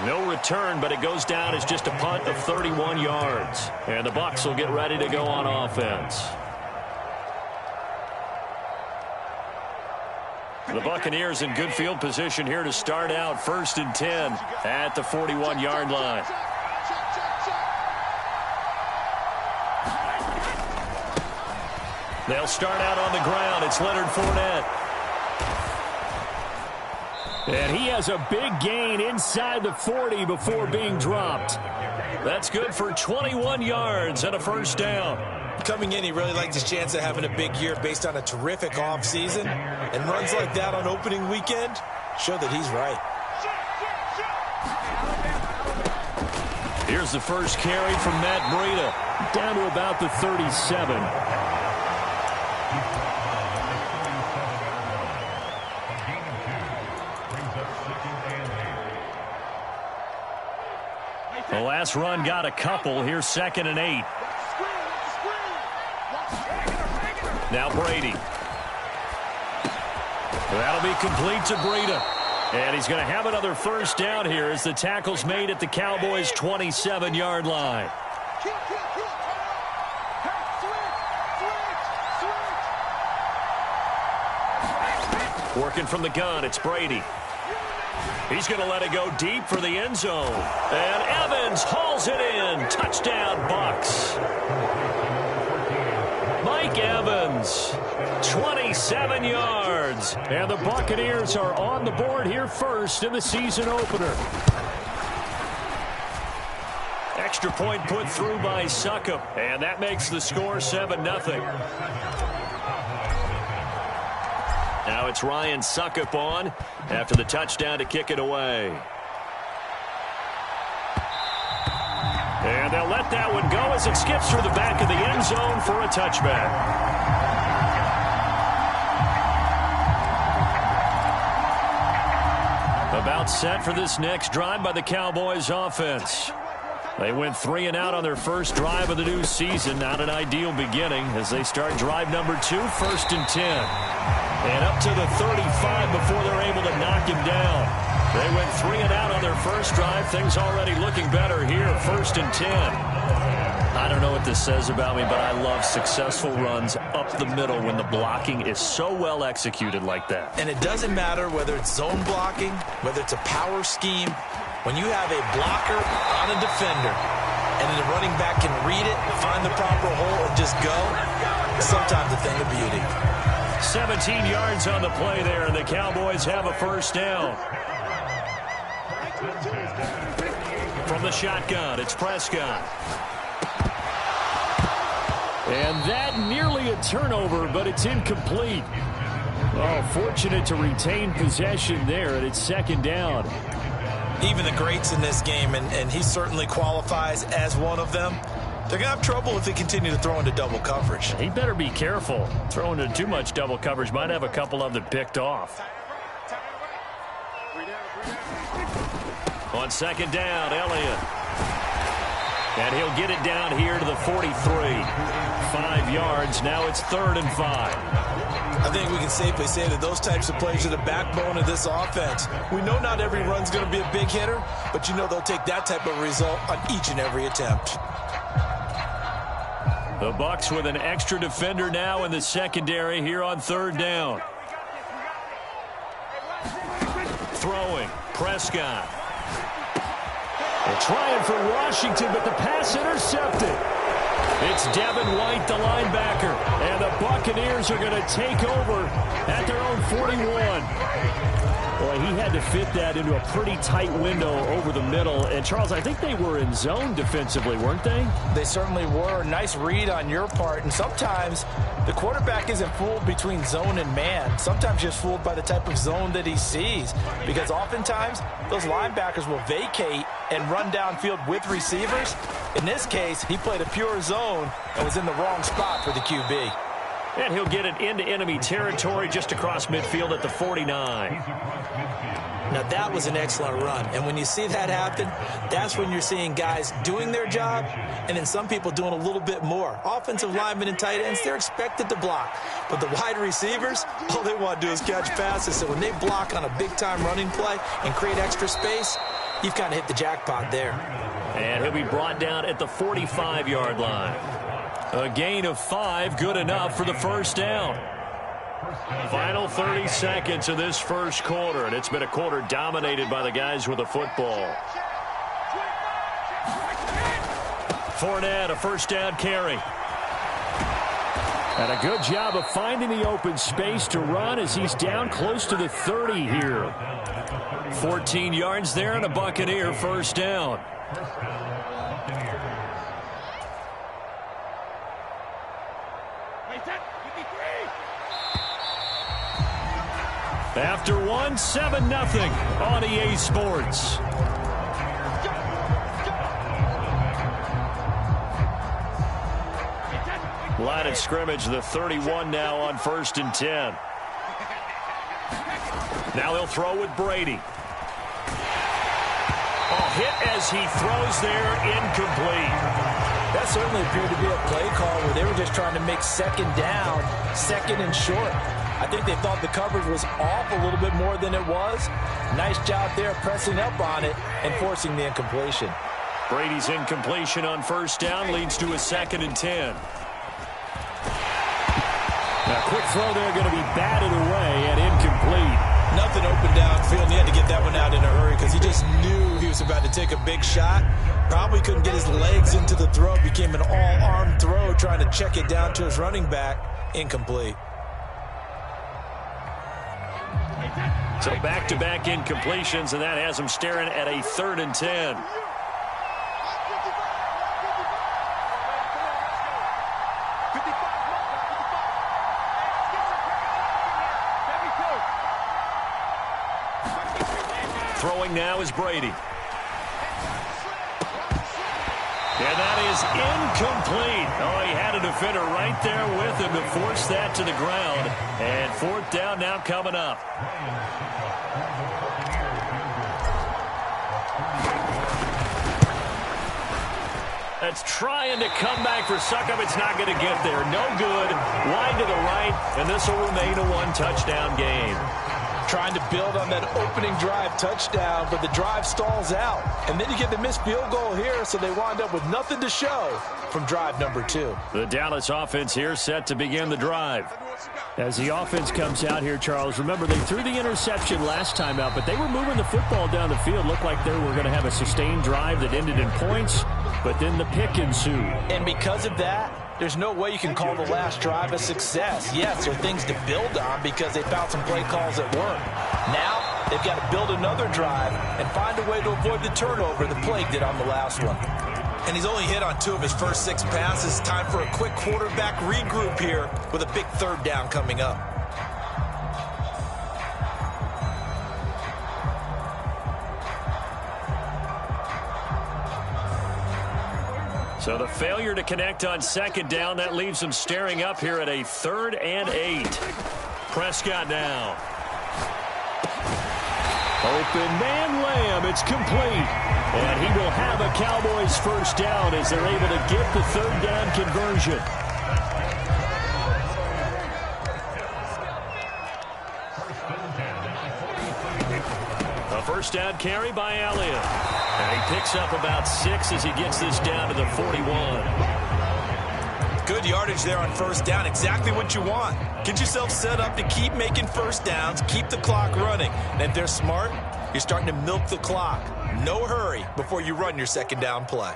No return, but it goes down as just a punt of 31 yards. And the Bucs will get ready to go on offense. The Buccaneers in good field position here to start out 1st and 10 at the 41-yard line. They'll start out on the ground. It's Leonard Fournette. And he has a big gain inside the 40 before being dropped. That's good for 21 yards and a first down. Coming in, he really liked his chance of having a big year based on a terrific offseason. And runs like that on opening weekend show that he's right. Here's the first carry from Matt Breida, down to about the 37. The last run got a couple. Here's 2nd and 8. Now Brady. That'll be complete to Breida. And he's going to have another first down here as the tackle's made at the Cowboys' 27-yard line. Working from the gun, it's Brady. He's going to let it go deep for the end zone. And Evans hauls it in. Touchdown, Bucs. Mike Evans, 27 yards. And the Buccaneers are on the board here first in the season opener. Extra point put through by Succop. And that makes the score 7-0. Now it's Ryan Succop on after the touchdown to kick it away. And they'll let that one go as it skips through the back of the end zone for a touchback. About set for this next drive by the Cowboys offense. They went 3 and out on their first drive of the new season. Not an ideal beginning as they start drive number 2, 1st and 10. And up to the 35 before they're able to knock him down. They went 3 and out on their first drive. Things already looking better here, 1st and 10. I don't know what this says about me, but I love successful runs up the middle when the blocking is so well executed like that. And it doesn't matter whether it's zone blocking, whether it's a power scheme. When you have a blocker on a defender and the running back can read it, find the proper hole, and just go, it's sometimes a thing of beauty. 17 yards on the play there, and the Cowboys have a first down. From the shotgun, it's Prescott. And that nearly a turnover, but it's incomplete. Oh, fortunate to retain possession there, and it's 2nd down. Even the greats in this game, and he certainly qualifies as one of them, they're going to have trouble if they continue to throw into double coverage. He better be careful. Throwing into too much double coverage might have a couple of them picked off. On 2nd down, Elliott. And he'll get it down here to the 43. 5 yards. Now it's 3rd and 5. I think we can safely say that those types of plays are the backbone of this offense. We know not every run's going to be a big hitter, but you know they'll take that type of result on each and every attempt. The Bucs with an extra defender now in the secondary here on 3rd down. Throwing, Prescott. They're trying for Washington, but the pass intercepted. It's Devin White, the linebacker, and the Buccaneers are going to take over at their own 41. Boy, he had to fit that into a pretty tight window over the middle. And, Charles, I think they were in zone defensively, weren't they? They certainly were. Nice read on your part. And sometimes the quarterback isn't fooled between zone and man. Sometimes just fooled by the type of zone that he sees. Because oftentimes those linebackers will vacate and run downfield with receivers. In this case, he played a pure zone and was in the wrong spot for the QB. And he'll get it into enemy territory just across midfield at the 49. Now, that was an excellent run. And when you see that happen, that's when you're seeing guys doing their job and then some people doing a little bit more. Offensive linemen and tight ends, they're expected to block. But the wide receivers, all they want to do is catch passes. So when they block on a big-time running play and create extra space, you've kind of hit the jackpot there. And he'll be brought down at the 45-yard line. A gain of 5, good enough for the first down. Final 30 seconds of this first quarter, and it's been a quarter dominated by the guys with the football. Fournette, a first down carry. And a good job of finding the open space to run as he's down close to the 30 here. 14 yards there and a Buccaneer first down. After 1, 7-0 on EA Sports. Line of scrimmage, the 31 now on 1st and 10. Now he'll throw with Brady. Hit as he throws there, incomplete. That certainly appeared to be a play call where they were just trying to make second down, second and short. I think they thought the coverage was off a little bit more than it was. Nice job there pressing up on it and forcing the incompletion. Brady's incompletion on first down leads to a 2nd and 10. Now, quick throw there, going to be batted away and incomplete. Nothing open downfield, and he had to get that one out in a hurry because he just knew he was about to take a big shot. Probably couldn't get his legs into the throw. Became an all-arm throw, trying to check it down to his running back. Incomplete. So back-to-back incompletions, and that has him staring at a 3rd and 10. Throwing now is Brady. And that is incomplete. Oh, he had a defender right there with him to force that to the ground. And 4th down now coming up. That's trying to come back for Suckup. It's not going to get there. No good. Wide to the right, and this will remain a 1-touchdown game. Trying to build on that opening drive touchdown, but the drive stalls out. And then you get the missed field goal here, so they wind up with nothing to show from drive number 2. The Dallas offense here set to begin the drive. As the offense comes out here, Charles, remember they threw the interception last time out, but they were moving the football down the field. Looked like they were going to have a sustained drive that ended in points, but then the pick ensued. And because of that, there's no way you can call the last drive a success. Yes, there are things to build on because they found some play calls that work. Now, they've got to build another drive and find a way to avoid the turnover that plagued it on the last one. And he's only hit on 2 of his first 6 passes. Time for a quick quarterback regroup here with a big 3rd down coming up. So the failure to connect on 2nd down, that leaves them staring up here at a 3rd and 8. Prescott now. Open man Lamb, it's complete. And he will have a Cowboys first down as they're able to get the 3rd down conversion. A first down carry by Elliott. And he picks up about 6 as he gets this down to the 41. Good yardage there on first down. Exactly what you want. Get yourself set up to keep making first downs, keep the clock running. And if they're smart, you're starting to milk the clock. No hurry before you run your 2nd down play.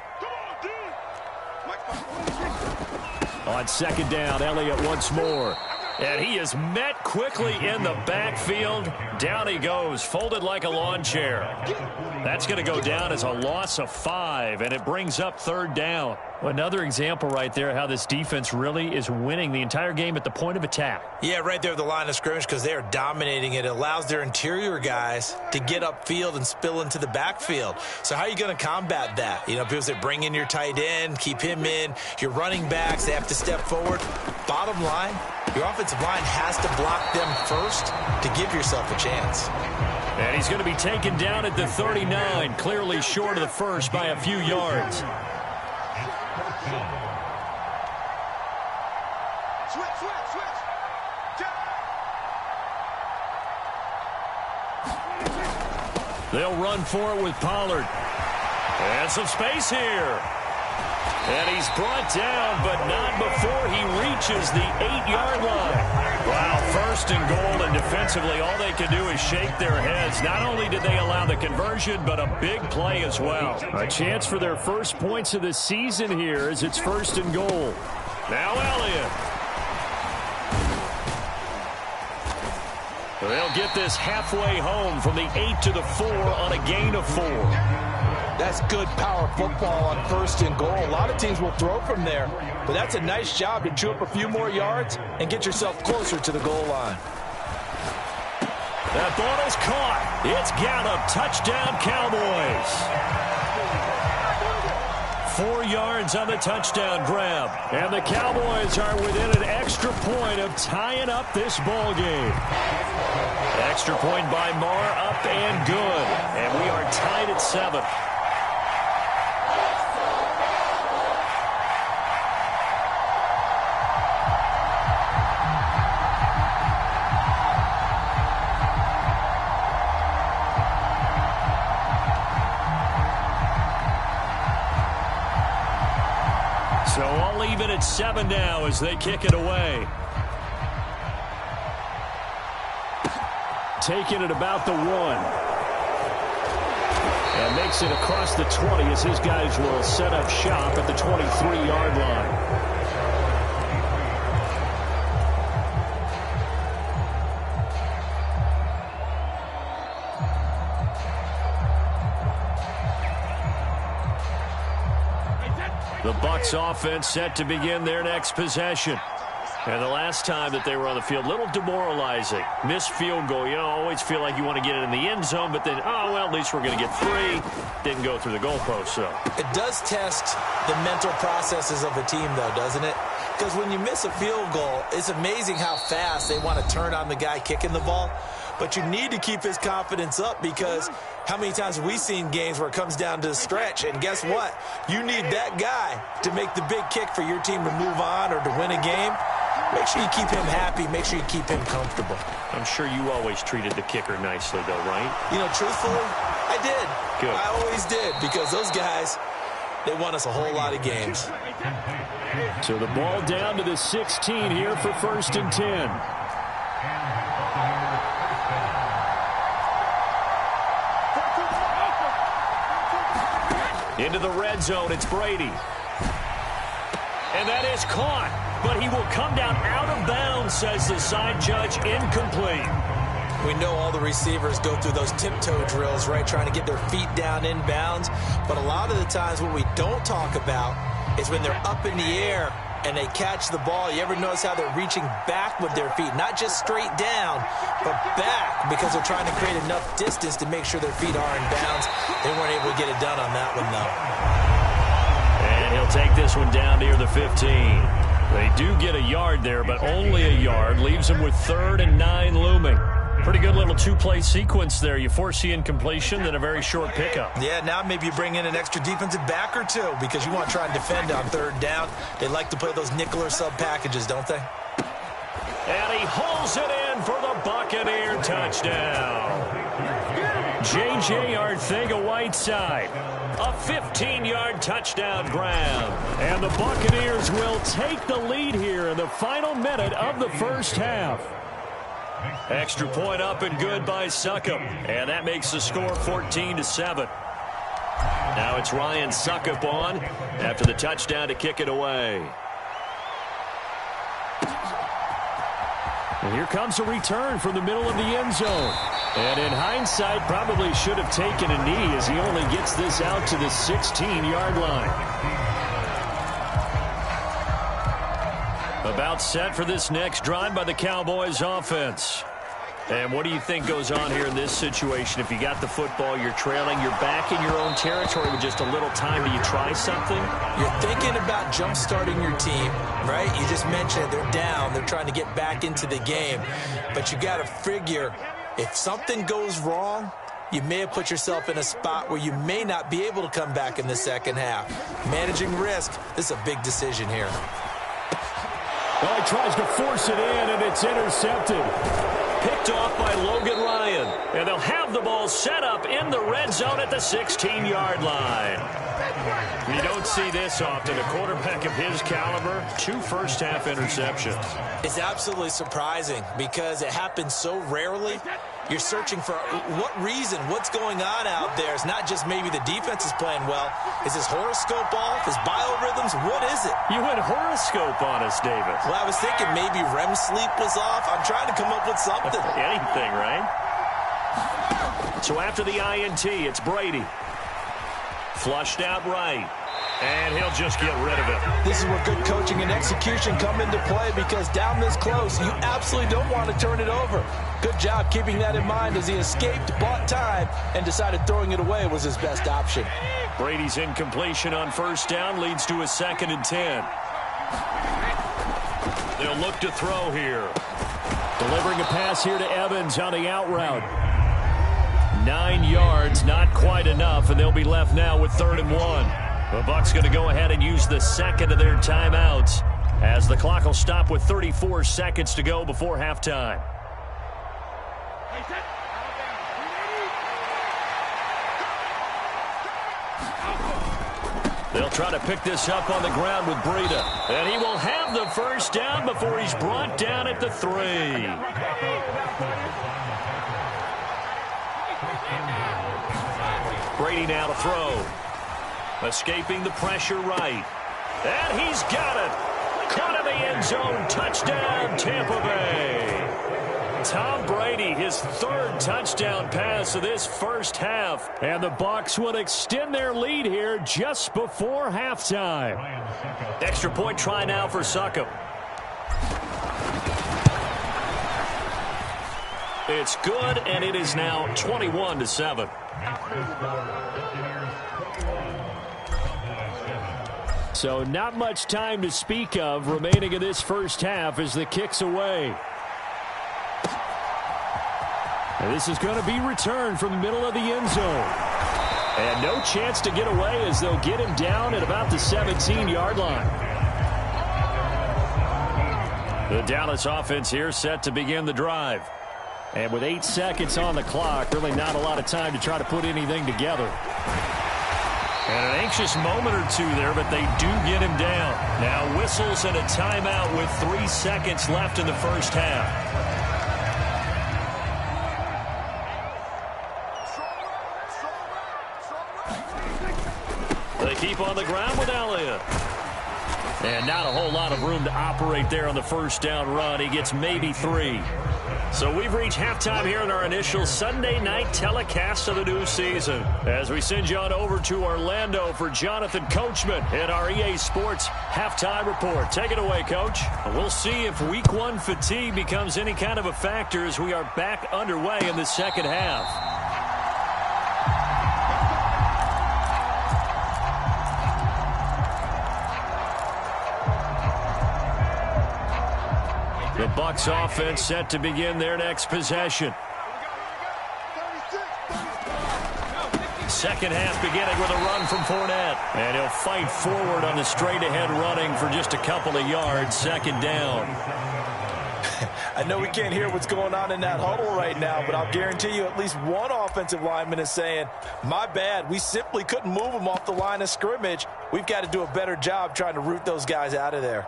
On 2nd down, Elliott once more. And he is met quickly in the backfield. Down he goes, folded like a lawn chair. That's going to go down as a loss of 5, and it brings up 3rd down. Another example right there how this defense really is winning the entire game at the point of attack. Yeah, right there at the line of scrimmage because they are dominating it. It allows their interior guys to get upfield and spill into the backfield. So how are you going to combat that? You know, people say bring in your tight end, keep him in. Your running backs, they have to step forward. Bottom line, your offensive line has to block them first to give yourself a chance. And he's going to be taken down at the 39, clearly short of the first by a few yards. They'll run for it with Pollard. And some space here. And he's brought down, but not before he reaches the 8-yard line. Wow, first and goal, and defensively all they can do is shake their heads. Not only did they allow the conversion, but a big play as well. A chance for their first points of the season here as it's first and goal. Now Elliott. They'll get this halfway home from the 8 to the 4 on a gain of 4. That's good power football on first and goal. A lot of teams will throw from there, but that's a nice job to chew up a few more yards and get yourself closer to the goal line. That ball is caught. It's Gallup. Touchdown, Cowboys. 4 yards on the touchdown grab. And the Cowboys are within an extra point of tying up this ball game. Extra point by Marr, up and good. And we are tied at 7. So I'll leave it at 7 now as they kick it away. Taking it about the 1. And makes it across the 20 as his guys will set up shop at the 23-yard line. The Bucs offense set to begin their next possession. And the last time that they were on the field, a little demoralizing. Missed field goal. You know, always feel like you want to get it in the end zone, but then, oh, well, at least we're going to get 3. Didn't go through the goalpost, so. It does test the mental processes of a team, though, doesn't it? Because when you miss a field goal, it's amazing how fast they want to turn on the guy kicking the ball. But you need to keep his confidence up because how many times have we seen games where it comes down to the stretch? And guess what? You need that guy to make the big kick for your team to move on or to win a game. Make sure you keep him happy. Make sure you keep him comfortable. I'm sure you always treated the kicker nicely, though, right? You know, truthfully, I did. Good. I always did because those guys, they won us a whole lot of games. So the ball down to the 16 here for first and 10. Into the red zone, it's Brady. And that is caught, but he will come down out of bounds, says the side judge, incomplete. We know all the receivers go through those tiptoe drills, right, trying to get their feet down in bounds. But a lot of the times what we don't talk about is when they're up in the air and they catch the ball. You ever notice how they're reaching back with their feet? Not just straight down, but back because they're trying to create enough distance to make sure their feet are in bounds. They weren't able to get it done on that one, though. And he'll take this one down near the 15. They do get a yard there, but only a yard. Leaves them with 3rd and 9 looming. Pretty good little 2-play sequence there. You force the incompletion, then a very short pickup. Yeah, now maybe you bring in an extra defensive back or two because you want to try and defend on 3rd down. They like to play those nickel or sub packages, don't they? And he hauls it in for the Buccaneer touchdown. J.J. Arcega-Whiteside. A 15-yard touchdown grab. And the Buccaneers will take the lead here in the final minute of the first half. Extra point up and good by Succop. And that makes the score 14-7. Now it's Ryan Succop on after the touchdown to kick it away. And here comes a return from the middle of the end zone. And in hindsight, probably should have taken a knee as he only gets this out to the 16-yard line. About set for this next drive by the Cowboys offense. And what do you think goes on here in this situation? If you got the football, you're trailing, you're back in your own territory with just a little time. Do you try something? You're thinking about jump-starting your team, right? You just mentioned they're down. They're trying to get back into the game. But you got to figure if something goes wrong, you may have put yourself in a spot where you may not be able to come back in the second half. Managing risk, this is a big decision here. Well, he tries to force it in, and it's intercepted. picked off by Logan Ryan. And they'll have the ball set up in the red zone at the 16-yard line. You don't see this often. A quarterback of his caliber, 2 first-half interceptions. It's absolutely surprising because it happens so rarely. You're searching for what reason, what's going on out there. It's not just maybe the defense is playing well. Is his horoscope off? His biorhythms? What is it? You went horoscope on us, David. Well, I was thinking maybe REM sleep was off. I'm trying to come up with something. Anything, right? So after the INT, it's Brady. Flushed out right. And he'll just get rid of it. This is where good coaching and execution come into play, because down this close, you absolutely don't want to turn it over. Good job keeping that in mind as he escaped, bought time, and decided throwing it away was his best option. Brady's incompletion on first down leads to a 2nd and 10. They'll look to throw here. Delivering a pass here to Evans on the out route. 9 yards, not quite enough, and they'll be left now with 3rd and 1. The Bucs going to go ahead and use the second of their timeouts as the clock will stop with 34 seconds to go before halftime. They'll try to pick this up on the ground with Breida. And he will have the first down before he's brought down at the 3. Brady now to throw. Escaping the pressure right. And he's got it. Caught in the end zone. Touchdown, Tampa Bay. Tom Brady, his 3rd touchdown pass of this first half. And the Bucs will extend their lead here just before halftime. Extra point try now for Succop. It's good, and it is now 21-7. So not much time to speak of remaining in this first half as the kick's away. And this is going to be returned from the middle of the end zone. And no chance to get away as they'll get him down at about the 17-yard line. The Dallas offense here set to begin the drive. And with 8 seconds on the clock, really not a lot of time to try to put anything together. And an anxious moment or two there, but they do get him down. Now whistles and a timeout with 3 seconds left in the first half. They keep on the ground with Elliott. And not a whole lot of room to operate there on the first down run. He gets maybe 3. So we've reached halftime here in our initial Sunday night telecast of the new season. As we send you on over to Orlando for Jonathan Coachman in our EA Sports halftime report. Take it away, Coach. We'll see if Week 1 fatigue becomes any kind of a factor as we are back underway in the second half. The Bucs offense set to begin their next possession. Second half beginning with a run from Fournette. And he'll fight forward on the straight-ahead running for just a couple of yards. 2nd down. I know we can't hear what's going on in that huddle right now, but I'll guarantee you at least one offensive lineman is saying, my bad, we simply couldn't move them off the line of scrimmage. We've got to do a better job trying to root those guys out of there.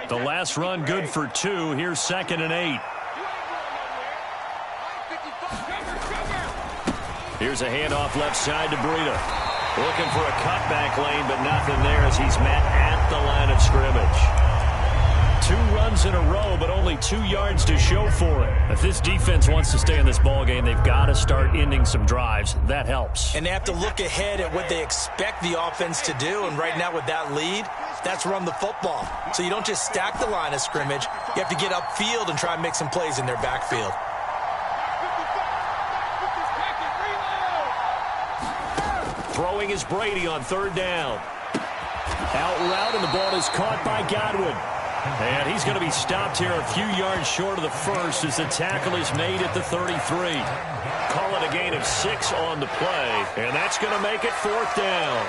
The last run good for 2. Here's 2nd and 8. Here's a handoff left side to Breida. Looking for a cutback lane, but nothing there as he's met at the line of scrimmage. 2 runs in a row, but only 2 yards to show for it. If this defense wants to stay in this ballgame, they've got to start ending some drives. That helps. And they have to look ahead at what they expect the offense to do. And right now with that lead, that's run the football. So you don't just stack the line of scrimmage. You have to get upfield and try and make some plays in their backfield. Throwing is Brady on 3rd down. Out route, and the ball is caught by Godwin. And he's going to be stopped here a few yards short of the first as the tackle is made at the 33. Call it a gain of 6 on the play, and that's going to make it 4th down.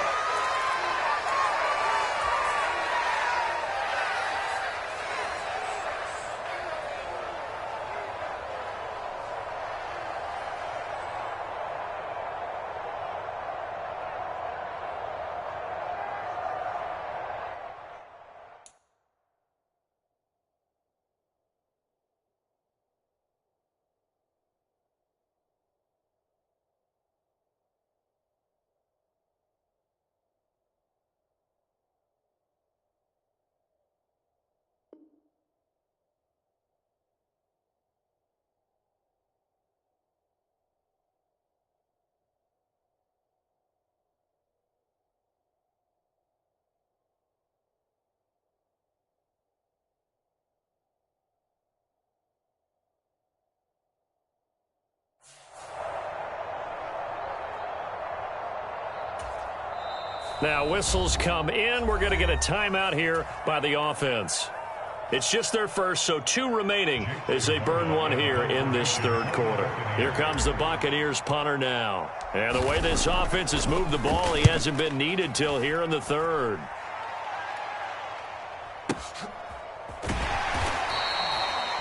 Now whistles come in. We're going to get a timeout here by the offense. It's just their first, so 2 remaining as they burn one here in this third quarter. Here comes the Buccaneers punter now. And the way this offense has moved the ball, he hasn't been needed till here in the third.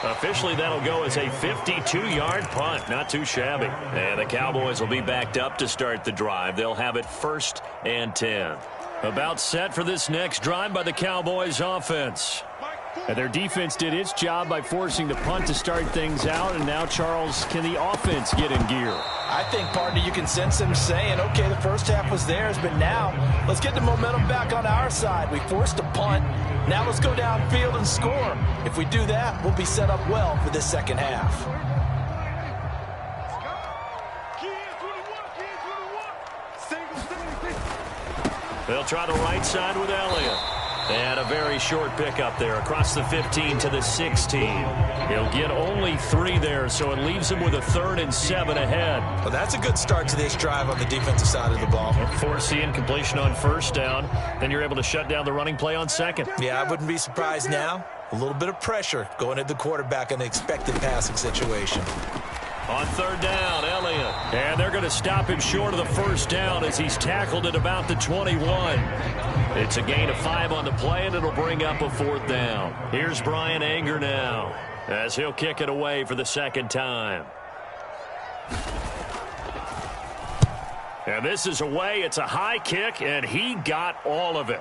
Officially, that'll go as a 52-yard punt. Not too shabby. And the Cowboys will be backed up to start the drive. They'll have it 1st and 10. About set for this next drive by the Cowboys offense. And their defense did its job by forcing the punt to start things out. And now, Charles, can the offense get in gear? I think, partner, you can sense them saying, okay, the first half was theirs, but now let's get the momentum back on our side. We forced a punt. Now let's go downfield and score. If we do that, we'll be set up well for this second half. They'll try the right side with Elliott. And a very short pickup there across the 15 to the 16. He'll get only 3 there, so it leaves him with a 3rd and 7 ahead. Well, that's a good start to this drive on the defensive side of the ball. Force the incompletion on 1st down. Then you're able to shut down the running play on 2nd. Yeah, I wouldn't be surprised now. A little bit of pressure going at the quarterback in the expected passing situation. On 3rd down, Elliott. And they're going to stop him short of the 1st down as he's tackled at about the 21. It's a gain of 5 on the play, and it'll bring up a 4th down. Here's Brian Anger now as he'll kick it away for the 2nd time. And this is away. It's a high kick, and he got all of it.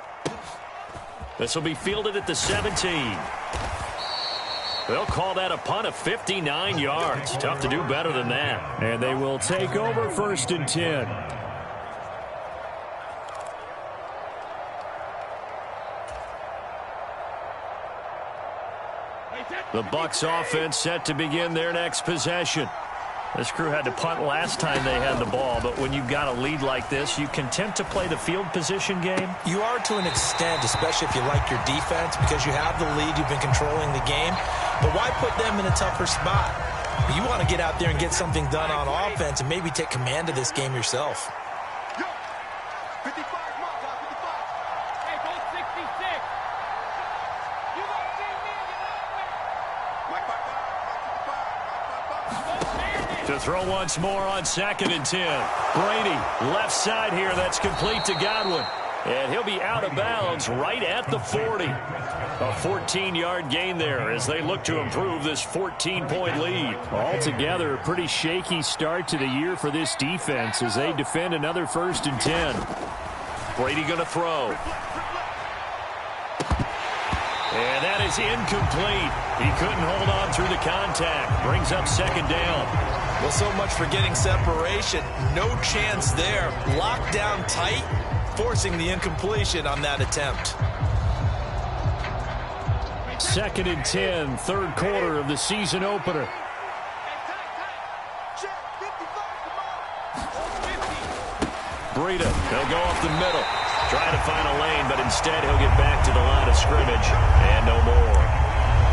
This will be fielded at the 17. They'll call that a punt of 59 yards. Tough to do better than that. And they will take over 1st and 10. The Bucs offense set to begin their next possession. This crew had to punt last time they had the ball, but when you've got a lead like this, you content to play the field position game? You are to an extent, especially if you like your defense, because you have the lead, you've been controlling the game. But why put them in a tougher spot? You want to get out there and get something done on offense and maybe take command of this game yourself. To throw once more on 2nd and 10. Brady, left side here. That's complete to Godwin. And he'll be out of bounds right at the 40. A 14-yard gain there as they look to improve this 14-point lead. Altogether, a pretty shaky start to the year for this defense as they defend another 1st and 10. Brady going to throw. And that is incomplete. He couldn't hold on through the contact. Brings up 2nd down. Well, so much for getting separation. No chance there. Locked down tight, forcing the incompletion on that attempt. 2nd and 10, 3rd quarter of the season opener. Breida, he'll go up the middle. Trying to find a lane, but instead he'll get back to the line of scrimmage. And no more.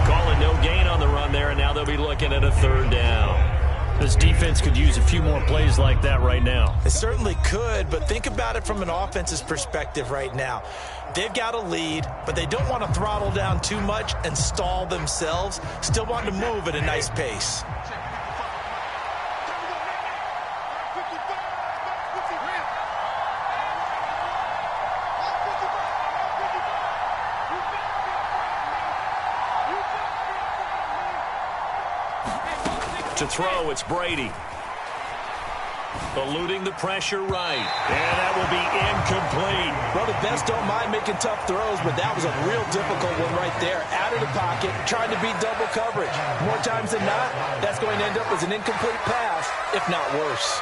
Calling no gain on the run there, and now they'll be looking at a 3rd down. This defense could use a few more plays like that right now. It certainly could, but think about it from an offense's perspective right now. They've got a lead, but they don't want to throttle down too much and stall themselves. Still want to move at a nice pace. To throw, it's Brady. Eluding the pressure right. And that will be incomplete. Well, the best don't mind making tough throws, but that was a real difficult one right there. Out of the pocket, trying to beat double coverage. More times than not, that's going to end up as an incomplete pass, if not worse.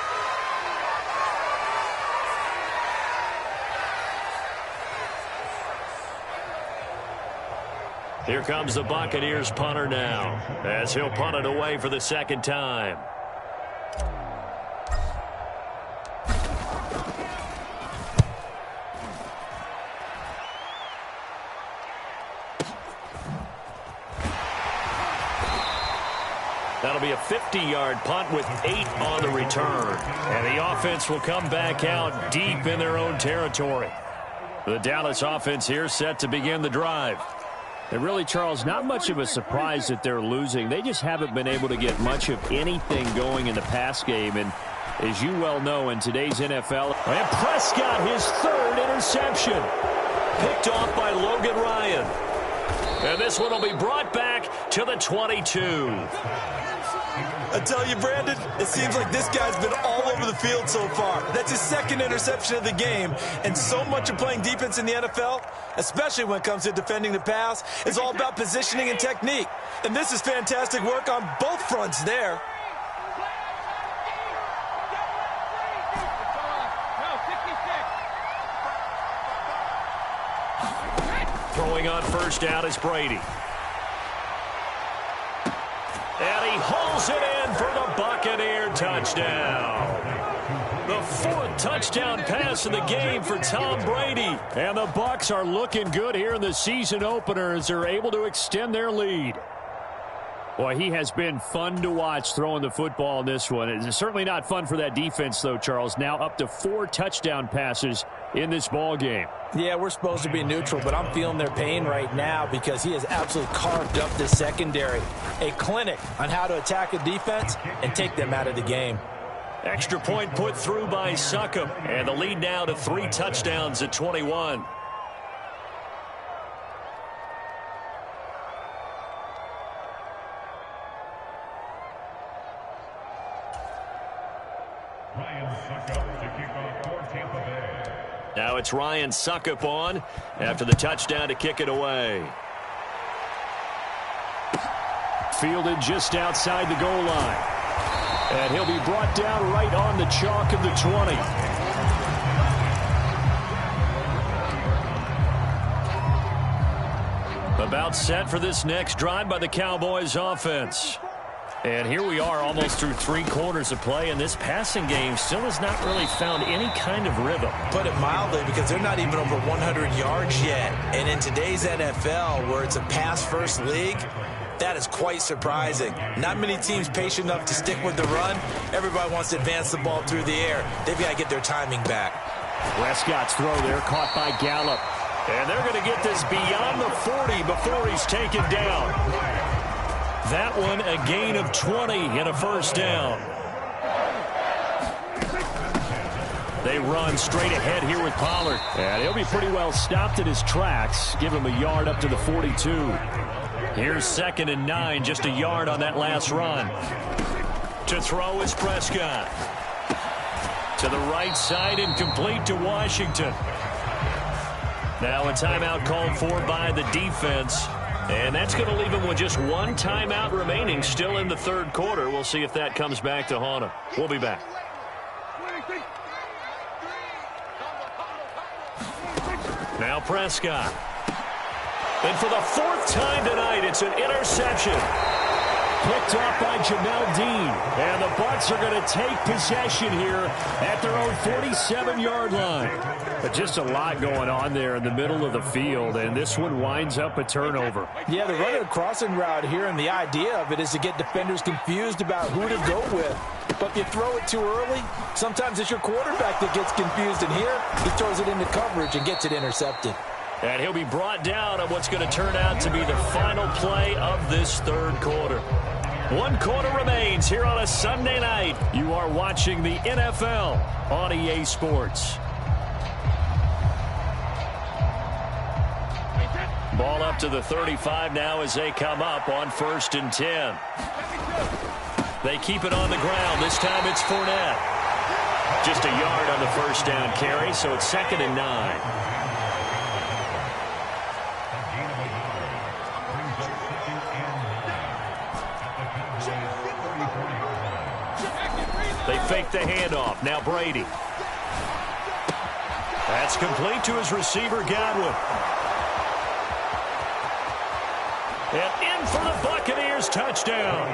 Here comes the Buccaneers punter now, as he'll punt it away for the 2nd time. That'll be a 50-yard punt with 8 on the return. And the offense will come back out deep in their own territory. The Dallas offense here set to begin the drive. And really, Charles, not much of a surprise that they're losing. They just haven't been able to get much of anything going in the pass game. And as you well know, in today's NFL, and Prescott, his third interception. Picked off by Logan Ryan. And this one will be brought back to the 22. I tell you, Brandon, it seems like this guy's been all over the field so far. That's his second interception of the game. And so much of playing defense in the NFL, especially when it comes to defending the pass, is all about positioning and technique. And this is fantastic work on both fronts there. Throwing on first down is Brady. And he hauls it in for the Buccaneer touchdown. The fourth touchdown pass of the game for Tom Brady. And the Bucs are looking good here in the season opener as they're able to extend their lead. Boy, he has been fun to watch throwing the football in this one. It's certainly not fun for that defense, though, Charles. Now up to 4 touchdown passes in this ball game. Yeah, we're supposed to be neutral, but I'm feeling their pain right now because he has absolutely carved up this secondary. A clinic on how to attack a defense and take them out of the game. Extra point put through by Succop. And the lead now to 3 touchdowns at 21. Now it's Ryan Succop on after the touchdown to kick it away. Fielded just outside the goal line. And he'll be brought down right on the chalk of the 20. About set for this next drive by the Cowboys offense. And here we are almost through 3 quarters of play, and this passing game still has not really found any kind of rhythm. Put it mildly, because they're not even over 100 yards yet. And in today's NFL, where it's a pass-first league, that is quite surprising. Not many teams patient enough to stick with the run. Everybody wants to advance the ball through the air. They've got to get their timing back. Prescott's throw there caught by Gallup. And they're going to get this beyond the 40 before he's taken down. That one a gain of 20 and a first down. They run straight ahead here with Pollard. And he'll be pretty well stopped in his tracks. Give him a yard up to the 42. Here's 2nd and 9, just a yard on that last run. To throw is Prescott. To the right side and complete to Washington. Now a timeout called for by the defense. And that's going to leave him with just 1 timeout remaining still in the 3rd quarter. We'll see if that comes back to haunt him. We'll be back. Now Prescott. And for the 4th time tonight, it's an interception. Picked off by Jamel Dean. And the Bucs are going to take possession here at their own 47-yard line. But just a lot going on there in the middle of the field, and this one winds up a turnover. Yeah, they're running a crossing route here, and the idea of it is to get defenders confused about who to go with. But if you throw it too early, sometimes it's your quarterback that gets confused, and here he throws it into coverage and gets it intercepted. And he'll be brought down on what's going to turn out to be the final play of this 3rd quarter. 1 quarter remains here on a Sunday night. You are watching the NFL on EA Sports. Ball up to the 35 now as they come up on 1st and 10. They keep it on the ground. This time it's Fournette. Just a yard on the first down carry, so it's 2nd and 9. They fake the handoff. Now Brady. That's complete to his receiver, Godwin. And in for the Buccaneers touchdown.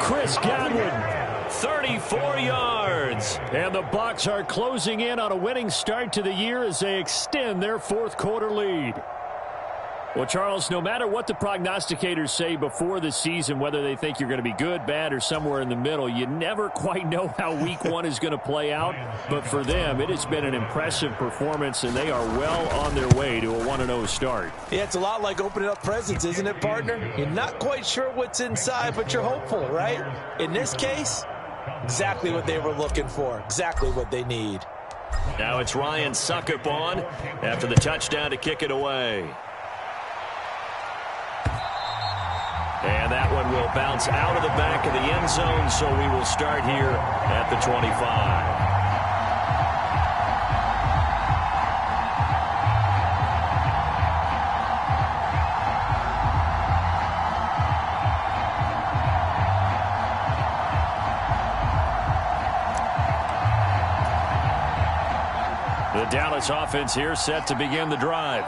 Chris Godwin. 34 yards. And the Bucs are closing in on a winning start to the year as they extend their 4th quarter lead. Well, Charles, no matter what the prognosticators say before the season, whether they think you're going to be good, bad, or somewhere in the middle, you never quite know how week one is going to play out. But for them, it has been an impressive performance, and they are well on their way to a 1-0 start. Yeah, it's a lot like opening up presents, isn't it, partner? You're not quite sure what's inside, but you're hopeful, right? In this case, exactly what they were looking for, exactly what they need. Now it's Ryan Suckup on after the touchdown to kick it away. And that one will bounce out of the back of the end zone, so we will start here at the 25. The Dallas offense here set to begin the drive.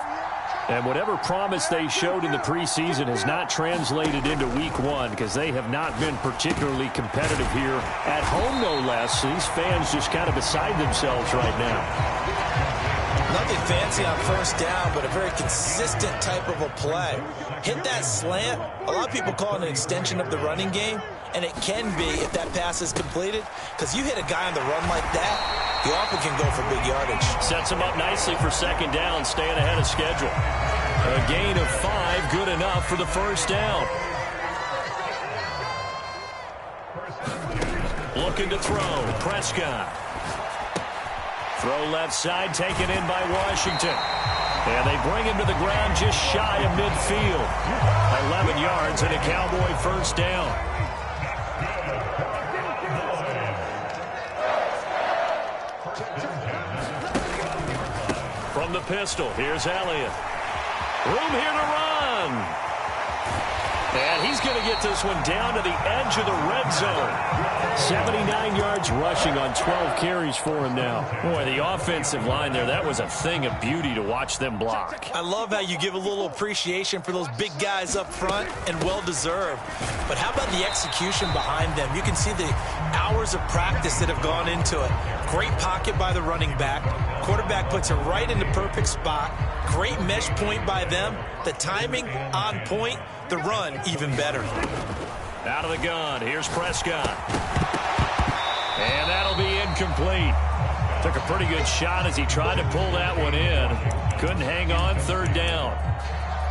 And whatever promise they showed in the preseason has not translated into week one because they have not been particularly competitive here at home, no less. These fans just kind of beside themselves right now. Nothing fancy on first down, but a very consistent type of a play. Hit that slant. A lot of people call it an extension of the running game, and it can be if that pass is completed, because you hit a guy on the run like that, you often can go for big yardage. Sets him up nicely for second down, staying ahead of schedule. A gain of 5, good enough for the first down. Looking to throw, Prescott. Throw left side, taken in by Washington. And they bring him to the ground just shy of midfield. 11 yards and a Cowboy first down. From the pistol, here's Elliott. Room here to run. And he's going to get this one down to the edge of the red zone. 79 yards rushing on 12 carries for him now. Boy, the offensive line there, that was a thing of beauty to watch them block. I love how you give a little appreciation for those big guys up front, and well-deserved. But how about the execution behind them? You can see the hours of practice that have gone into it. Great pocket by the running back. Quarterback puts it right in the perfect spot. Great mesh point by them. The timing on point. The run even better. Out of the gun. Here's Prescott. And that'll be incomplete. Took a pretty good shot as he tried to pull that one in. Couldn't hang on. Third down.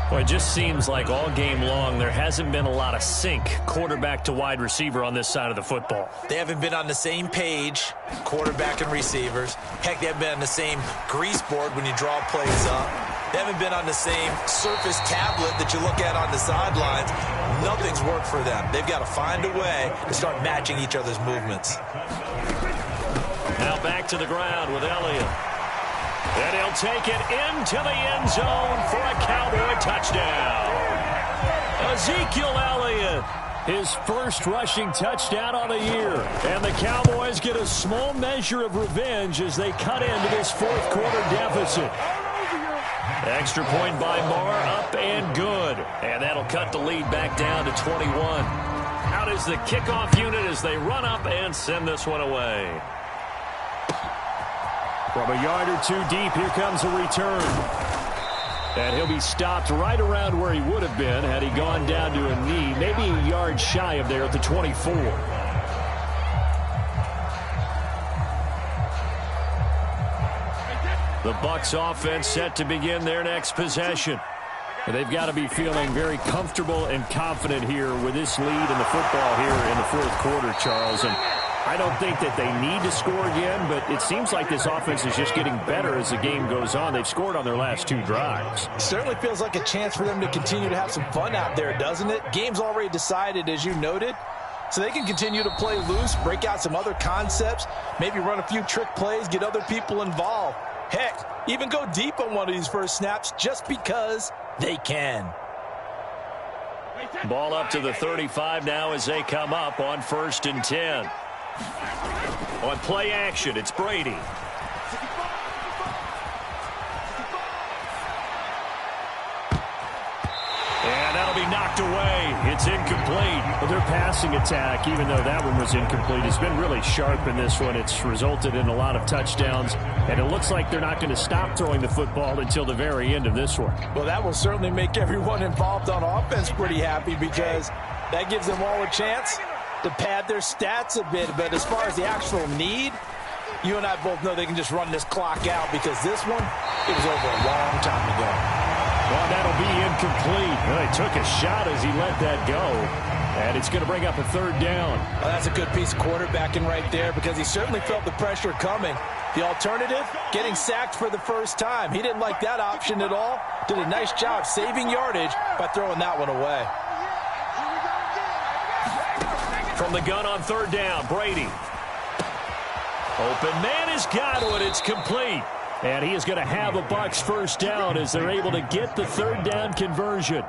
Well, it just seems like all game long there hasn't been a lot of sync quarterback to wide receiver on this side of the football. They haven't been on the same page, quarterback and receivers. Heck, they haven't been on the same grease board when you draw plays up. They haven't been on the same surface tablet that you look at on the sidelines. Nothing's worked for them. They've got to find a way to start matching each other's movements. Now back to the ground with Elliott. And he'll take it into the end zone for a Cowboy touchdown. Ezekiel Elliott, his first rushing touchdown on the year. And the Cowboys get a small measure of revenge as they cut into this fourth quarter deficit. Extra point by Marr, up and good. And that'll cut the lead back down to 21. Out is the kickoff unit as they run up and send this one away. From a yard or two deep, here comes a return. And he'll be stopped right around where he would have been had he gone down to a knee, maybe a yard shy of there at the 24. The Bucs offense set to begin their next possession. And they've got to be feeling very comfortable and confident here with this lead in the football here in the fourth quarter, Charles. And I don't think that they need to score again, but it seems like this offense is just getting better as the game goes on. They've scored on their last 2 drives. Certainly feels like a chance for them to continue to have some fun out there, doesn't it? Game's already decided, as you noted, so they can continue to play loose, break out some other concepts, maybe run a few trick plays, get other people involved. Heck, even go deep on one of these first snaps just because they can. Ball up to the 35 now as they come up on 1st and 10. On play action, it's Brady. And that'll be knocked knocked away. It's incomplete. Well, their passing attack, even though that one was incomplete, has been really sharp in this one. It's resulted in a lot of touchdowns, and it looks like they're not going to stop throwing the football until the very end of this one. Well, that will certainly make everyone involved on offense pretty happy, because that gives them all a chance to pad their stats a bit. But as far as the actual need, you and I both know they can just run this clock out, because this one, it was over a long time ago. Well, that'll be incomplete. Well, he took a shot as he let that go. And it's going to bring up a third down. Well, that's a good piece of quarterbacking right there, because he certainly felt the pressure coming. The alternative, getting sacked for the first time. He didn't like that option at all. Did a nice job saving yardage by throwing that one away. From the gun on third down, Brady. Open man is Godwin. It's complete. And he is going to have a Bucs first down as they're able to get the third down conversion.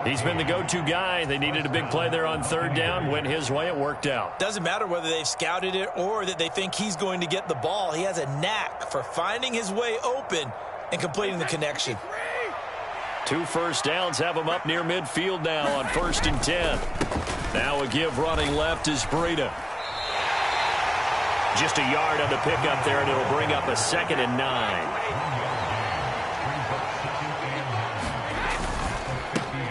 He's been the go-to guy. They needed a big play there on third down. Went his way. It worked out. Doesn't matter whether they've scouted it or that they think he's going to get the ball. He has a knack for finding his way open and completing the connection. 2 first downs have him up near midfield now on 1st and 10. Now a give running left is Breida. Just a yard on the pickup there, and it'll bring up a 2nd and 9.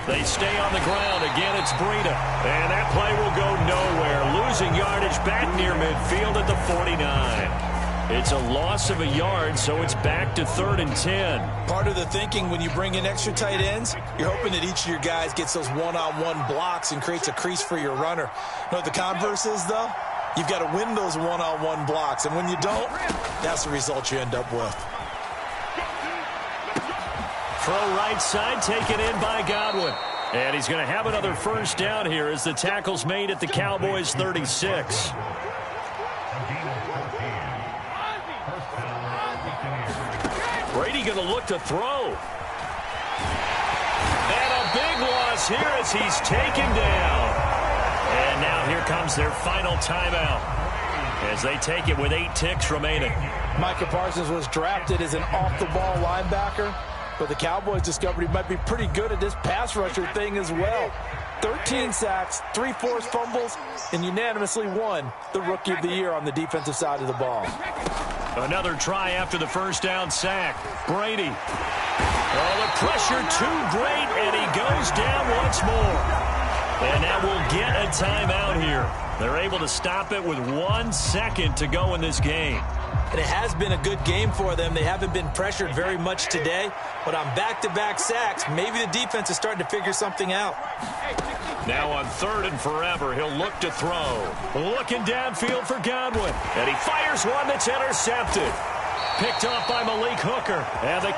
They stay on the ground. Again, it's Breida. And that play will go nowhere. Losing yardage back near midfield at the 49. It's a loss of a yard, so it's back to 3rd and 10. Part of the thinking when you bring in extra tight ends, you're hoping that each of your guys gets those one-on-one blocks and creates a crease for your runner. You know what the converse is, though? You've got to win those one-on-one blocks, and when you don't, that's the result you end up with. Throw right side, taken in by Godwin. And he's going to have another first down here as the tackle's made at the Cowboys' 36. Brady going to look to throw. And a big loss here as he's taken down. And now here comes their final timeout as they take it with 8 ticks remaining. Micah Parsons was drafted as an off-the-ball linebacker, but the Cowboys discovered he might be pretty good at this pass rusher thing as well. 13 sacks, 3 forced fumbles, and unanimously won the Rookie of the Year on the defensive side of the ball. Another try after the first down sack. Brady. Oh, the pressure too great, and he goes down once more. And that will get a timeout here. They're able to stop it with 1 second to go in this game. And it has been a good game for them. They haven't been pressured very much today, but on back-to-back sacks, maybe the defense is starting to figure something out. Now on 3rd and forever, he'll look to throw. Looking downfield for Godwin. And he fires one that's intercepted. Picked off by Malik Hooker. And the